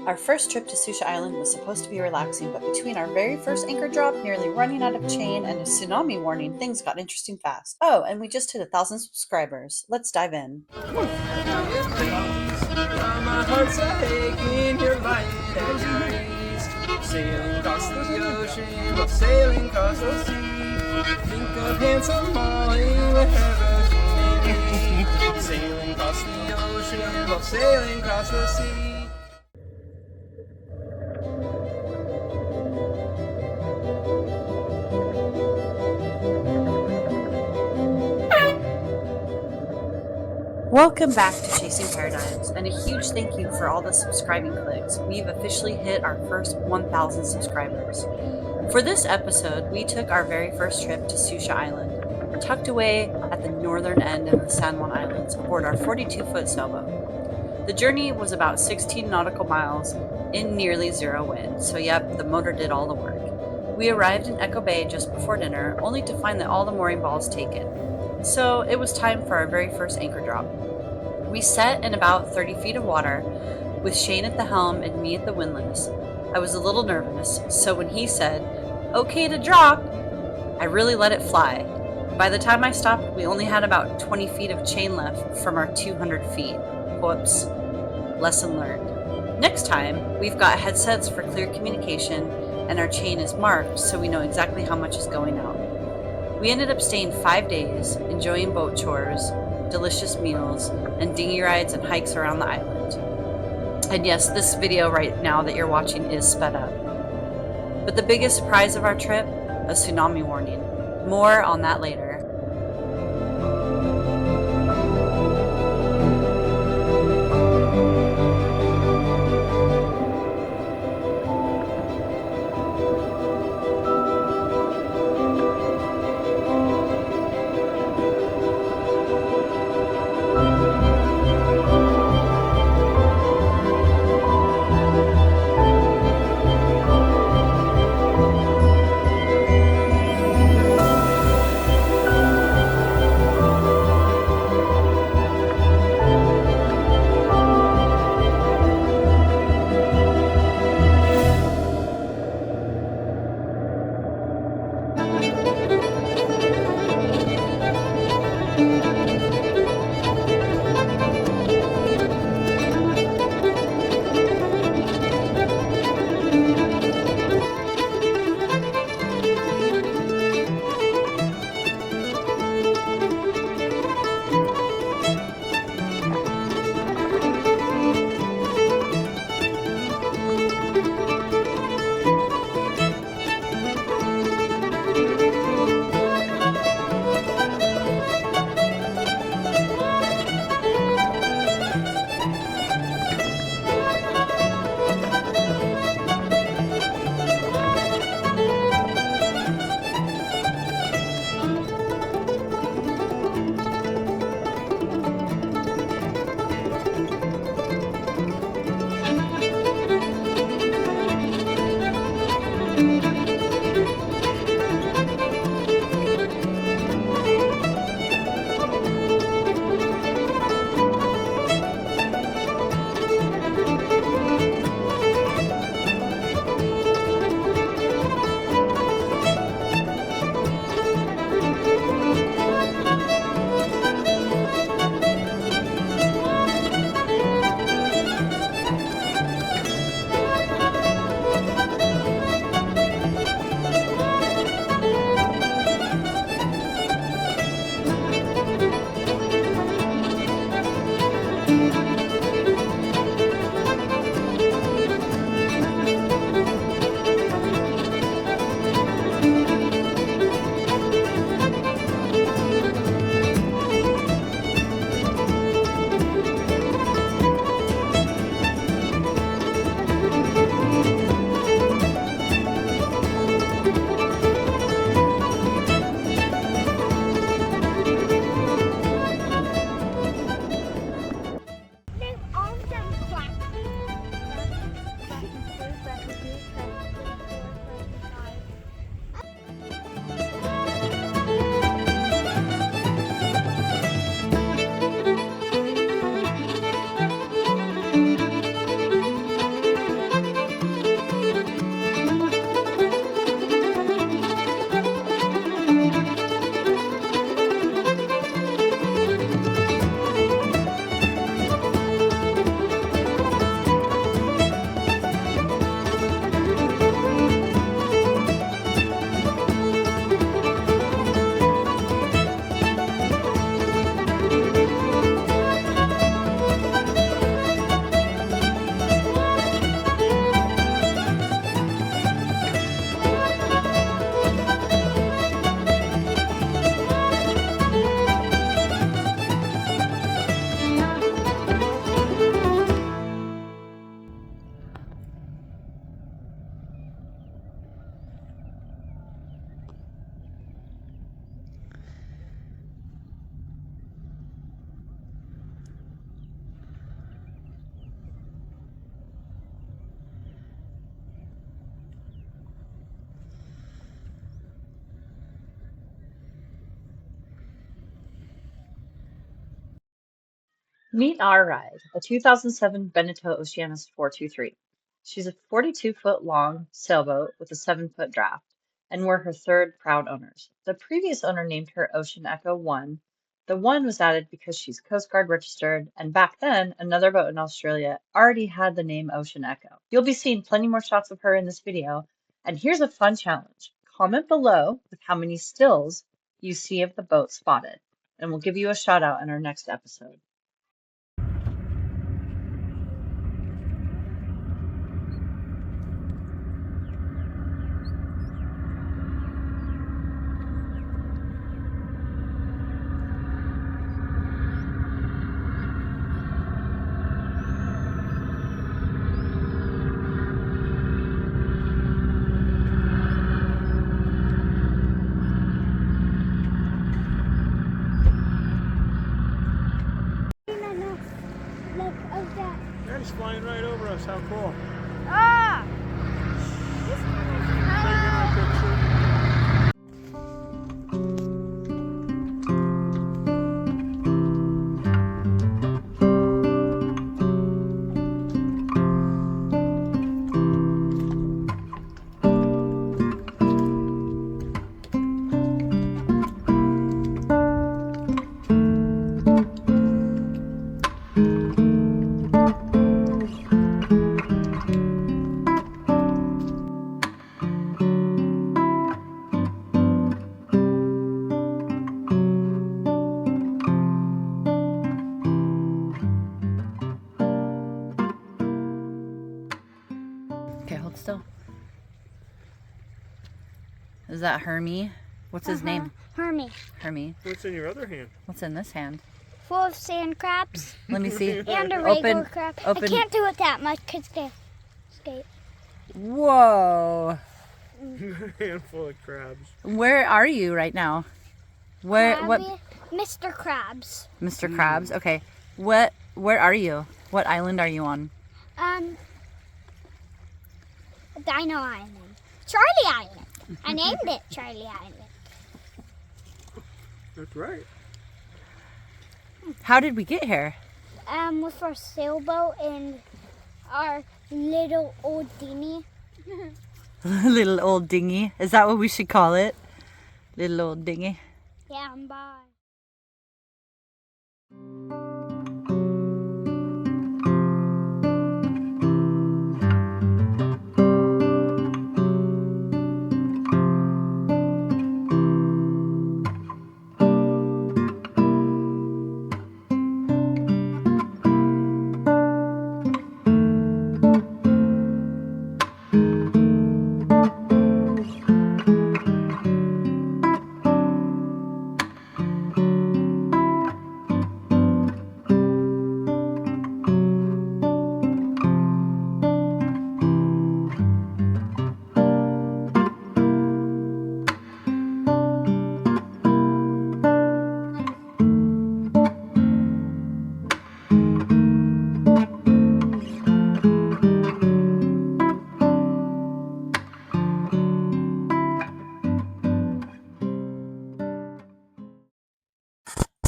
Our first trip to Sucia Island was supposed to be relaxing, but between our very first anchor drop, nearly running out of chain, and a tsunami warning, things got interesting fast. Oh, and we just hit 1,000 subscribers. Let's dive in. My heart's aching, your light and your ease. Sailing across the ocean, while sailing across the sea. Think of handsome Molly, wherever she may be. Sailing across the ocean, while sailing across the sea. Welcome back to Chasing Paradigms, and a huge thank you for all the subscribing clicks. We've officially hit our first 1,000 subscribers. For this episode, we took our very first trip to Sucia Island, tucked away at the northern end of the San Juan Islands aboard our 42-foot sailboat. The journey was about 16 nautical miles in nearly zero wind, so yep, the motor did all the work. We arrived in Echo Bay just before dinner, only to find that all the mooring balls taken. So it was time for our very first anchor drop. We set in about 30 feet of water, with Shane at the helm and me at the windlass. I was a little nervous, so when he said, "Okay to drop," I really let it fly. By the time I stopped, we only had about 20 feet of chain left from our 200 feet. Whoops. Lesson learned. Next time, we've got headsets for clear communication, and our chain is marked so we know exactly how much is going out. We ended up staying 5 days, enjoying boat chores, delicious meals, and dinghy rides and hikes around the island. And yes, this video right now that you're watching is sped up. But the biggest surprise of our trip, a tsunami warning. More on that later. Meet our ride, a 2007 Beneteau Oceanus 423. She's a 42-foot long sailboat with a 7-foot draft, and we're her third proud owners. The previous owner named her Ocean Echo 1. The 1 was added because she's Coast Guard registered, and back then, another boat in Australia already had the name Ocean Echo. You'll be seeing plenty more shots of her in this video, and here's a fun challenge. Comment below with how many stills you see of the boat spotted, and we'll give you a shout out in our next episode. Yeah, he's flying right over us. How cool. Ah! Okay, hold still. Is that Hermie? What's his name? Hermie. Hermie. What's in your other hand? What's in this hand? Full of sand crabs Let me see. and a regular crab. Open. I can't do it that much because they escape. Whoa. Handful of crabs. Where are you right now? Where? What? Mr. Krabs. Mr. Krabs. Okay. Where are you? What island are you on? Dino Island. Charlie Island. I named it Charlie Island. That's right. How did we get here? With our sailboat and our little old dinghy. Little old dinghy. Is that what we should call it? Little old dinghy. Yeah, and bye.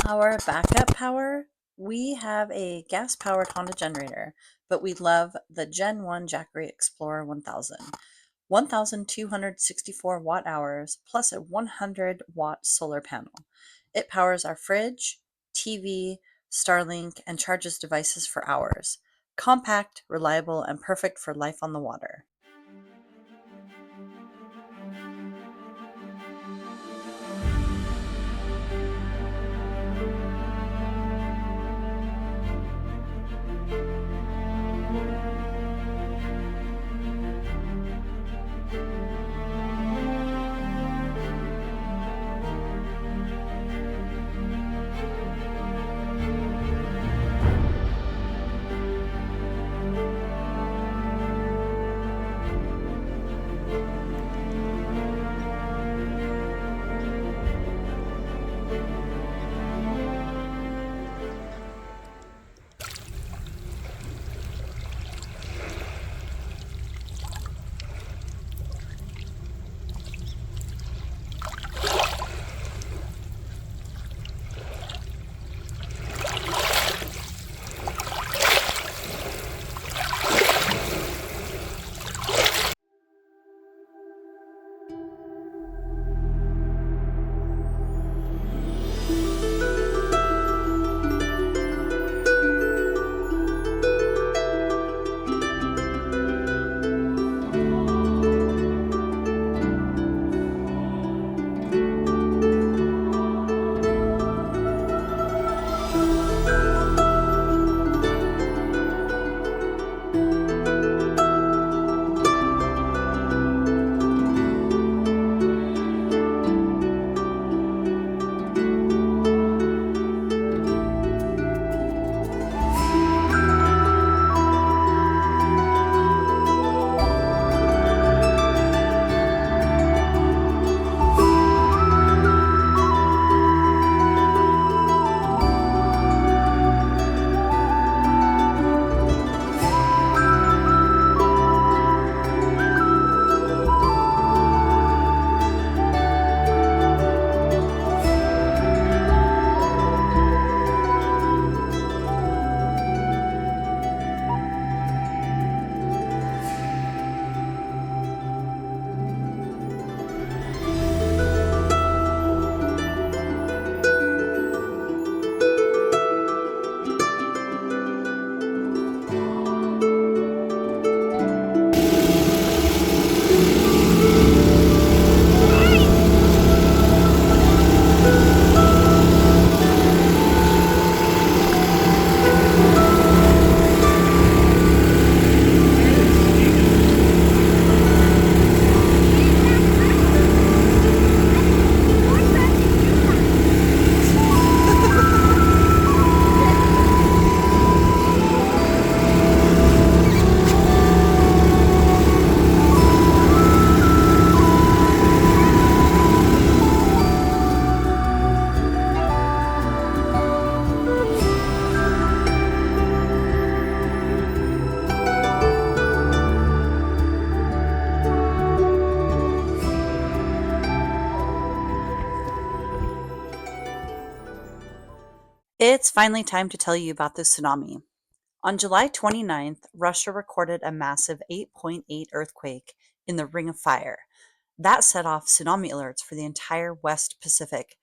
Our backup power, we have a gas-powered Honda generator, but we love the Gen 1 Jackery Explorer 1000. 1,264 watt hours plus a 100 watt solar panel. It powers our fridge, TV, Starlink, and charges devices for hours. Compact, reliable, and perfect for life on the water. finally time to tell you about the tsunami. On July 29th, Russia recorded a massive 8.8 earthquake in the Ring of Fire. That set off tsunami alerts for the entire West Pacific.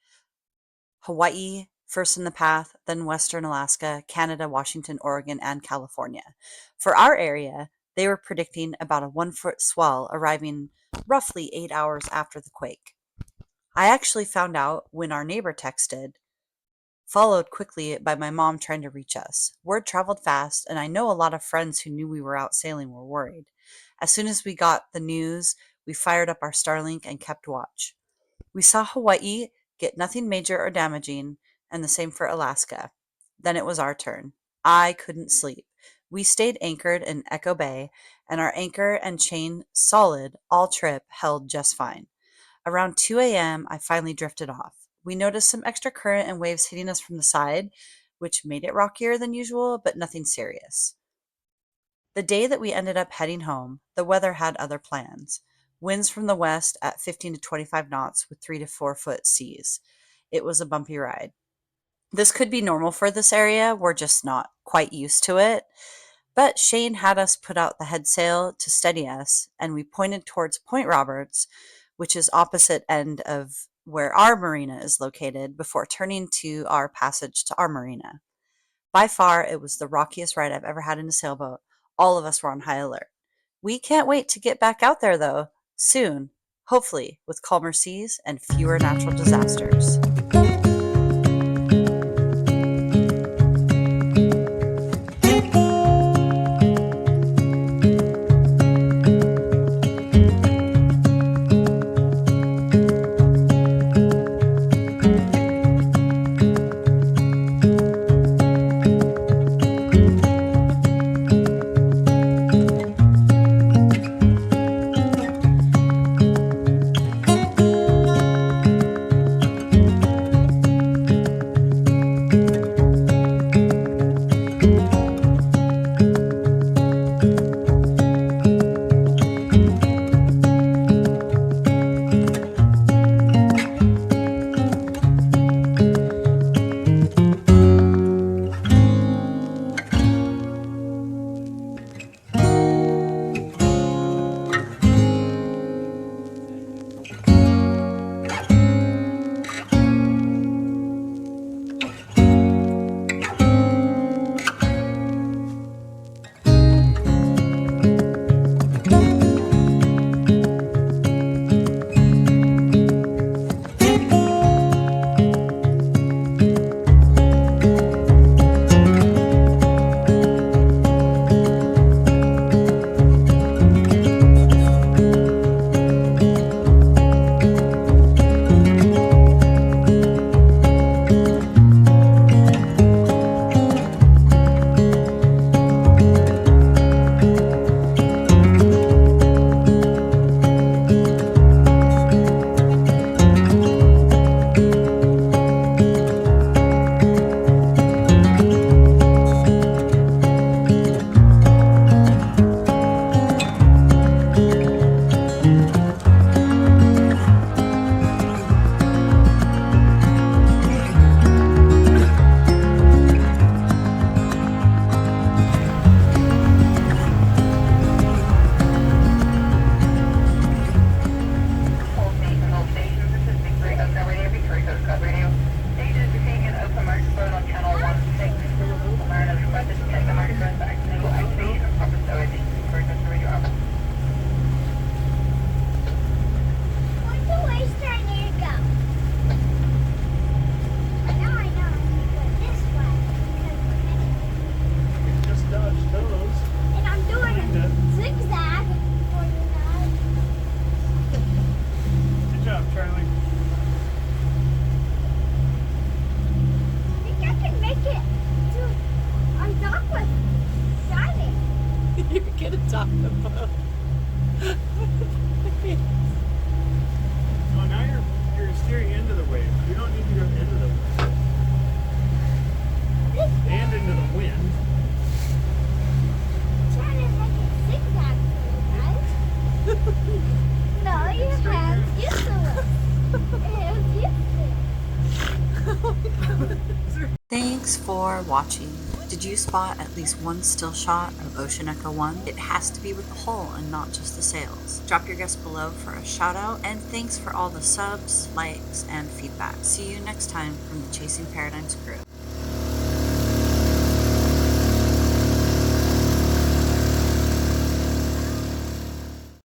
Hawaii, first in the path, then Western Alaska, Canada, Washington, Oregon, and California. For our area, they were predicting about a 1-foot swell arriving roughly 8 hours after the quake. I actually found out when our neighbor texted, followed quickly by my mom trying to reach us. Word traveled fast, and I know a lot of friends who knew we were out sailing were worried. As soon as we got the news, we fired up our Starlink and kept watch. We saw Hawaii get nothing major or damaging, and the same for Alaska. Then it was our turn. I couldn't sleep. We stayed anchored in Echo Bay, and our anchor and chain solid all trip held just fine. Around 2 a.m., I finally drifted off. We noticed some extra current and waves hitting us from the side, which made it rockier than usual, but nothing serious. The day that we ended up heading home, the weather had other plans. Winds from the west at 15 to 25 knots with 3 to 4 foot seas. It was a bumpy ride. This could be normal for this area. We're just not quite used to it. But Shane had us put out the head sail to steady us, and we pointed towards Point Roberts, which is opposite end of where our marina is located, before turning to our passage to our marina. By far, it was the rockiest ride I've ever had in a sailboat. All of us were on high alert. We can't wait to get back out there, though, soon, hopefully with calmer seas and fewer natural disasters. Thanks for watching. Did you spot at least one still shot of Ocean Echo 1? It has to be with the hull and not just the sails. Drop your guess below for a shout out, and thanks for all the subs, likes, and feedback. See you next time from the Chasing Paradigms crew.